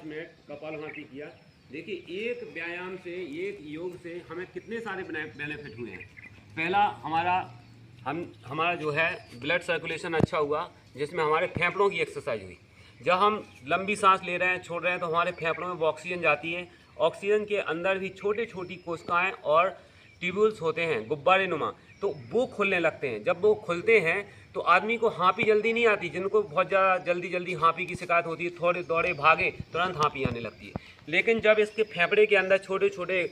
Minute kapalbhati किया। देखिए एक व्यायाम से, एक योग से हमें कितने सारे बेनिफिट हुए हैं। पहला हमारा जो है ब्लड सर्कुलेशन अच्छा हुआ, जिसमें हमारे फेफड़ों की एक्सरसाइज हुई। जब हम लंबी सांस ले रहे हैं, छोड़ रहे हैं, तो हमारे फेफड़ों में ऑक्सीजन जाती है। ऑक्सीजन के अंदर भी छोटी छोटी कोशिकाएं और ट्यूब्यूल्स होते हैं गुब्बारे नुमा, तो वो खुलने लगते हैं। जब वो खुलते हैं तो आदमी को हाँपी जल्दी नहीं आती। जिनको बहुत ज़्यादा जल्दी हाँपी की शिकायत होती है, थोड़े दौड़े भागे तुरंत हाँपी आने लगती है। लेकिन जब इसके फेफड़े के अंदर छोटे छोटे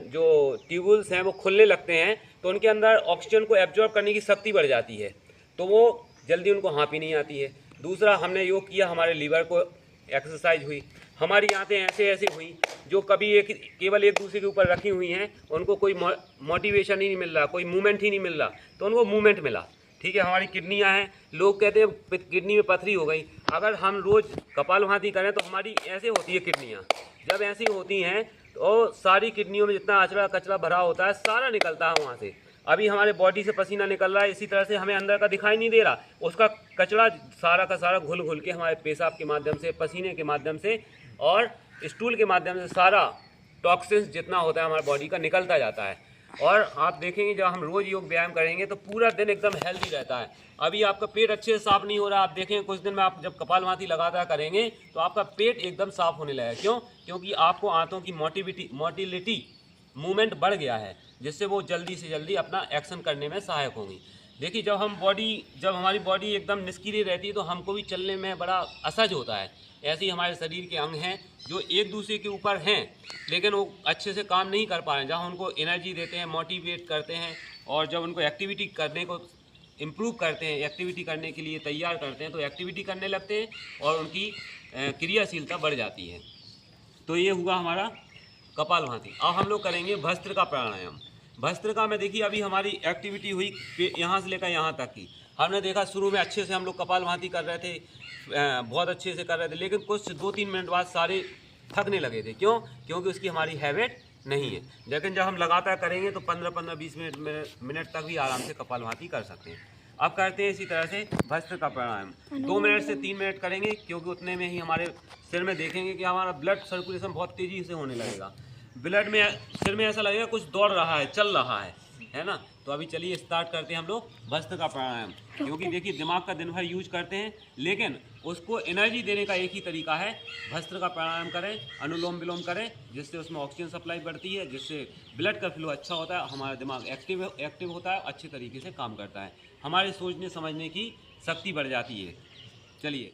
जो ट्यूब्यूल्स हैं वो खुलने लगते हैं, तो उनके अंदर ऑक्सीजन को एब्जॉर्ब करने की शक्ति बढ़ जाती है, तो वो जल्दी उनको हाँपी नहीं आती है। दूसरा, हमने योग किया, हमारे लीवर को एक्सरसाइज हुई। हमारी आंतें ऐसे ऐसे हुई जो कभी केवल एक दूसरे के ऊपर रखी हुई हैं, उनको कोई मोटिवेशन ही नहीं मिल रहा, कोई मूवमेंट ही नहीं मिल रहा, तो उनको मूवमेंट मिला। ठीक है, हमारी किडनियां हैं, लोग कहते हैं किडनी में पथरी हो गई। अगर हम रोज़ कपालभाति करें तो हमारी ऐसे होती है किडनियाँ। जब ऐसी होती हैं तो सारी किडनियों में जितना अचरा कचरा भरा होता है सारा निकलता है वहाँ से। अभी हमारे बॉडी से पसीना निकल रहा है, इसी तरह से हमें अंदर का दिखाई नहीं दे रहा, उसका कचरा सारा का सारा घुल घुल के हमारे पेशाब के माध्यम से, पसीने के माध्यम से और स्टूल के माध्यम से सारा टॉक्सिन्स जितना होता है हमारे बॉडी का निकलता जाता है। और आप देखेंगे जब हम रोज़ योग व्यायाम करेंगे तो पूरा दिन एकदम हेल्दी रहता है। अभी आपका पेट अच्छे से साफ़ नहीं हो रहा, आप देखेंगे कुछ दिन में आप जब कपालभाति लगातार करेंगे तो आपका पेट एकदम साफ़ होने लगेगा। क्यों? क्योंकि आपको आंतों की मोटिलिटी मूवमेंट बढ़ गया है, जिससे वो जल्दी से जल्दी अपना एक्शन करने में सहायक होंगी। देखिए जब हमारी बॉडी एकदम निष्क्रिय रहती है तो हमको भी चलने में बड़ा असहज होता है। ऐसे ही हमारे शरीर के अंग हैं जो एक दूसरे के ऊपर हैं लेकिन वो अच्छे से काम नहीं कर पा रहे हैं। जहाँ उनको एनर्जी देते हैं, मोटिवेट करते हैं और जब उनको एक्टिविटी करने को इम्प्रूव करते हैं, एक्टिविटी करने के लिए तैयार करते हैं, तो एक्टिविटी करने लगते हैं और उनकी क्रियाशीलता बढ़ जाती है। तो ये हुआ हमारा कपालभाति। अब हम लोग करेंगे भस्त्रिका प्राणायाम। भस्त्रिका में देखिए अभी हमारी एक्टिविटी हुई यहाँ से लेकर यहाँ तक की। हमने देखा शुरू में अच्छे से हम लोग कपालभाति कर रहे थे, बहुत अच्छे से कर रहे थे, लेकिन कुछ 2-3 मिनट बाद सारे थकने लगे थे। क्यों? क्योंकि उसकी हमारी हैबिट नहीं है। लेकिन जब हम लगातार करेंगे तो 15-20 मिनट तक भी आराम से कपालभाति कर सकते हैं। अब करते हैं इसी तरह से भस्त्रिका प्राणायाम। 2 मिनट से 3 मिनट करेंगे, क्योंकि उतने में ही हमारे सिर में देखेंगे कि हमारा ब्लड सर्कुलेशन बहुत तेज़ी से होने लगेगा। ब्लड में सिर में ऐसा लगेगा कुछ दौड़ रहा है, चल रहा है ना। तो अभी चलिए स्टार्ट करते हैं हम लोग भस्त्रिका प्राणायाम। क्योंकि देखिए दिमाग का दिन भर यूज करते हैं, लेकिन उसको एनर्जी देने का एक ही तरीका है, भस्त्रिका प्राणायाम करें, अनुलोम विलोम करें, जिससे उसमें ऑक्सीजन सप्लाई बढ़ती है, जिससे ब्लड का फ्लो अच्छा होता है, हमारा दिमाग एक्टिव होता है, अच्छे तरीके से काम करता है, हमारे सोचने समझने की शक्ति बढ़ जाती है। चलिए।